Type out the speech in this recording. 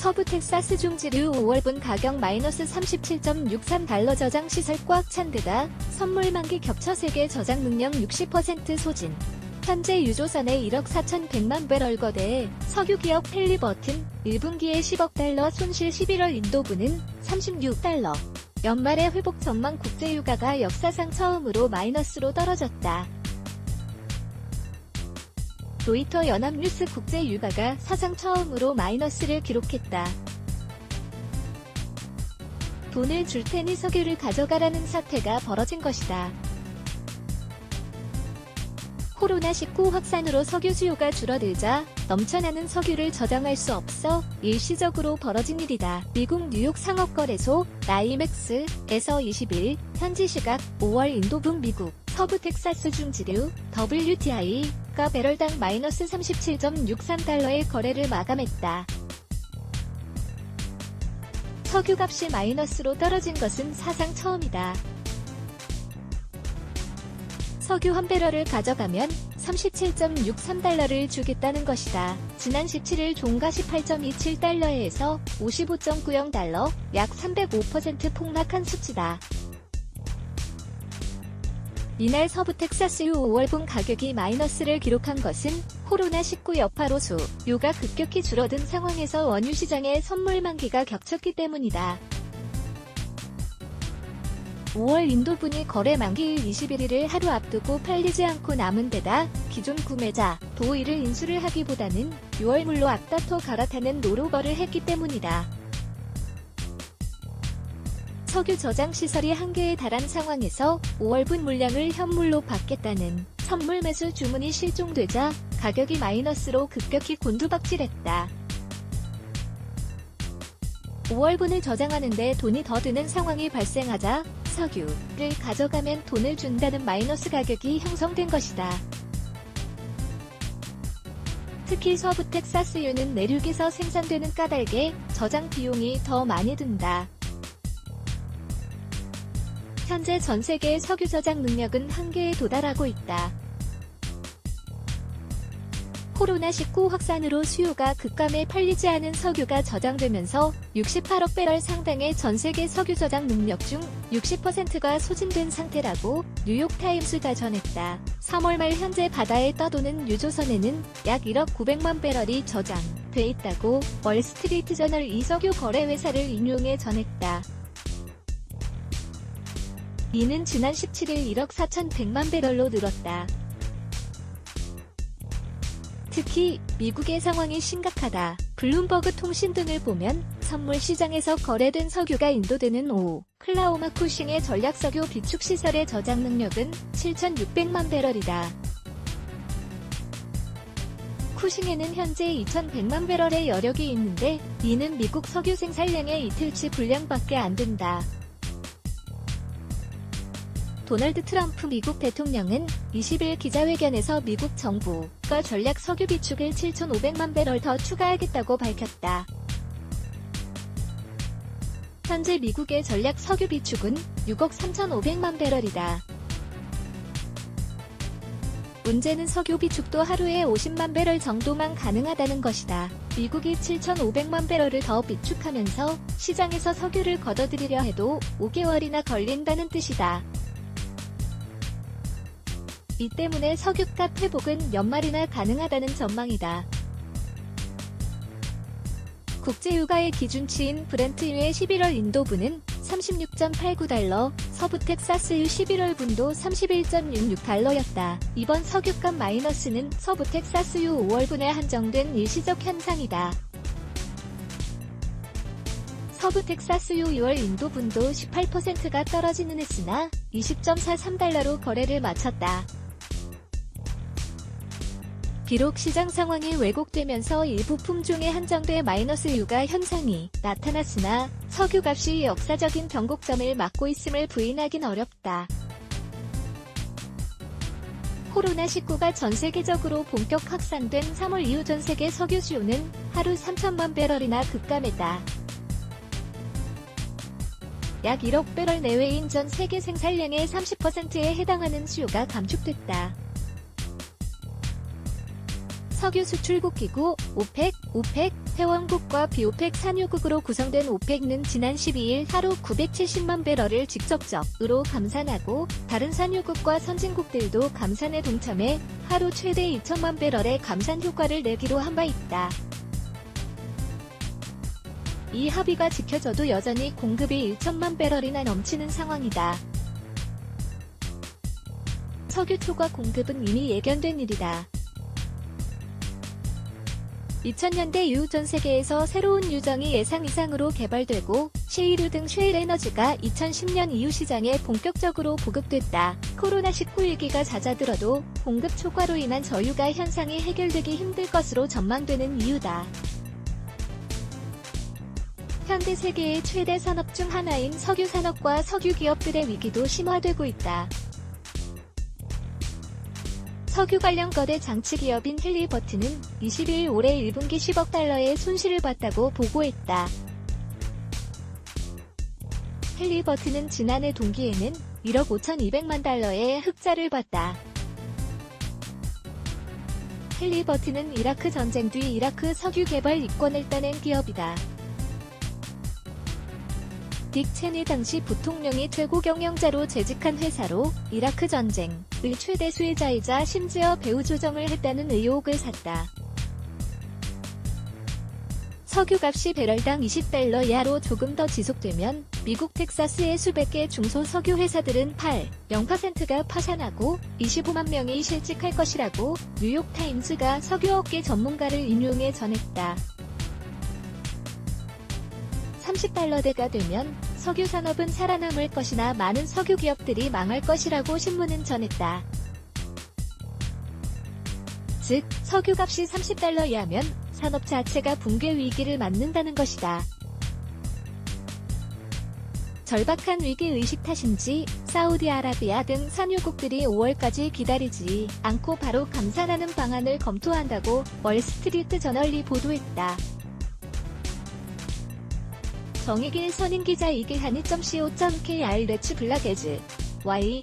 서부 텍사스 중지류 5월분 가격 마이너스 37.63달러 저장 시설 꽉 찬 데다 선물 만기 겹쳐 세계 저장 능력 60% 소진. 현재 유조선에 1억 4,100만 배럴 거대에 석유기업 펠리버튼 1분기에 10억 달러 손실 11월 인도분은 36달러. 연말에 회복 전망 국제유가가 역사상 처음으로 마이너스로 떨어졌다. 로이터 연합뉴스 국제유가가 사상 처음으로 마이너스를 기록했다. 돈을 줄 테니 석유를 가져가라는 사태가 벌어진 것이다. 코로나19 확산으로 석유 수요가 줄어들자 넘쳐나는 석유를 저장할 수 없어 일시적으로 벌어진 일이다. 미국 뉴욕 상업거래소 나이맥스에서 20일 현지 시각 5월 인도분 미국 서부 텍사스 중지류 WTI가 배럴당 마이너스 37.63달러의 거래를 마감했다. 석유값이 마이너스로 떨어진 것은 사상 처음이다. 석유 한 배럴을 가져가면 37.63달러를 주겠다는 것이다. 지난 17일 종가 18.27달러에서 55.90달러, 약 305% 폭락한 수치다. 이날 서부 텍사스유 5월분 가격이 마이너스를 기록한 것은 코로나19 여파로 수요가 급격히 줄어든 상황에서 원유 시장의 선물 만기가 겹쳤기 때문이다. 5월 인도분이 거래 만기일 21일을 하루 앞두고 팔리지 않고 남은 데다 기존 구매자도 이를 인수를 하기보다는 6월물로 앞다퉈 갈아타는 노로버를 했기 때문이다. 석유 저장 시설이 한계에 달한 상황에서 5월분 물량을 현물로 받겠다는 선물 매수 주문이 실종되자 가격이 마이너스로 급격히 곤두박질했다. 5월분을 저장하는데 돈이 더 드는 상황이 발생하자 석유를 가져가면 돈을 준다는 마이너스 가격이 형성된 것이다. 특히 서부 텍사스유는 내륙에서 생산되는 까닭에 저장 비용이 더 많이 든다. 현재 전 세계의 석유 저장 능력은 한계에 도달하고 있다. 코로나19 확산으로 수요가 급감해 팔리지 않은 석유가 저장되면서 68억 배럴 상당의 전세계 석유 저장 능력 중 60%가 소진된 상태라고 뉴욕타임스가 전했다. 3월 말 현재 바다에 떠도는 유조선에는 약 1억 900만 배럴이 저장돼 있다고 월스트리트저널 이석유 거래회사를 인용해 전했다. 이는 지난 17일 1억 4,100만 배럴로 늘었다. 특히 미국의 상황이 심각하다. 블룸버그 통신 등을 보면 선물 시장에서 거래된 석유가 인도되는 오클라호마 쿠싱의 전략석유 비축시설의 저장 능력은 7,600만 배럴이다. 쿠싱에는 현재 2,100만 배럴의 여력이 있는데 이는 미국 석유 생산량의 이틀치 분량밖에 안 된다. 도널드 트럼프 미국 대통령은 20일 기자회견에서 미국 정부가 전략 석유 비축을 7,500만 배럴 더 추가하겠다고 밝혔다. 현재 미국의 전략 석유 비축은 6억 3,500만 배럴이다. 문제는 석유 비축도 하루에 50만 배럴 정도만 가능하다는 것이다. 미국이 7,500만 배럴을 더 비축하면서 시장에서 석유를 걷어들이려 해도 5개월이나 걸린다는 뜻이다. 이 때문에 석유값 회복은 연말이나 가능하다는 전망이다. 국제유가의 기준치인 브렌트유의 11월 인도분은 36.89달러, 서부 텍사스유 11월분도 31.66달러였다. 이번 석유값 마이너스는 서부 텍사스유 5월분에 한정된 일시적 현상이다. 서부 텍사스유 6월 인도분도 18%가 떨어지는 했으나 20.43달러로 거래를 마쳤다. 비록 시장 상황이 왜곡되면서 일부 품종에 한정돼 마이너스 유가 현상이 나타났으나 석유값이 역사적인 변곡점을 맞고 있음을 부인하긴 어렵다. 코로나19가 전 세계적으로 본격 확산된 3월 이후 전 세계 석유 수요는 하루 3천만 배럴이나 급감했다. 약 1억 배럴 내외인 전 세계 생산량의 30%에 해당하는 수요가 감축됐다. 석유 수출국 기구 회원국과 비오펙 산유국으로 구성된 오펙은 지난 12일 하루 970만 배럴을 직접적으로 감산하고 다른 산유국과 선진국들도 감산에 동참해 하루 최대 2천만 배럴의 감산 효과를 내기로 한 바 있다. 이 합의가 지켜져도 여전히 공급이 1천만 배럴이나 넘치는 상황이다. 석유 초과 공급은 이미 예견된 일이다. 2000년대 이후 전 세계에서 새로운 유정이 예상 이상으로 개발되고 셰일유 등 셰일 에너지가 2010년 이후 시장에 본격적으로 보급됐다. 코로나19 위기가 잦아들어도 공급 초과로 인한 저유가 현상이 해결되기 힘들 것으로 전망되는 이유다. 현대 세계의 최대 산업 중 하나인 석유 산업과 석유 기업들의 위기도 심화되고 있다. 석유 관련 거대 장치 기업인 헬리버튼은 22일 올해 1분기 10억 달러의 손실을 봤다고 보고했다. 헬리버튼은 지난해 동기에는 1억 5,200만 달러의 흑자를 봤다. 헬리버튼은 이라크 전쟁 뒤 이라크 석유 개발 이권을 따낸 기업이다. 딕 체니 당시 부통령이 최고 경영자로 재직한 회사로 이라크 전쟁의 최대 수혜자이자 심지어 배후 조정을 했다는 의혹을 샀다. 석유값이 배럴당 20달러 이하로 조금 더 지속되면 미국 텍사스의 수백 개 중소석유 회사들은 0%가 파산하고 25만 명이 실직할 것이라고 뉴욕타임즈가 석유업계 전문가를 인용해 전했다. 30달러대가 되면 석유 산업은 살아남을 것이나 많은 석유 기업들이 망할 것이라고 신문은 전했다. 즉, 석유값이 30달러 이하면 산업 자체가 붕괴 위기를 맞는다는 것이다. 절박한 위기의식 탓인지 사우디아라비아 등 산유국들이 5월까지 기다리지 않고 바로 감산하는 방안을 검토한다고 월스트리트 저널이 보도했다. 정익일 선임기자 이길한이.co.kr 레츠 블락에즈 Y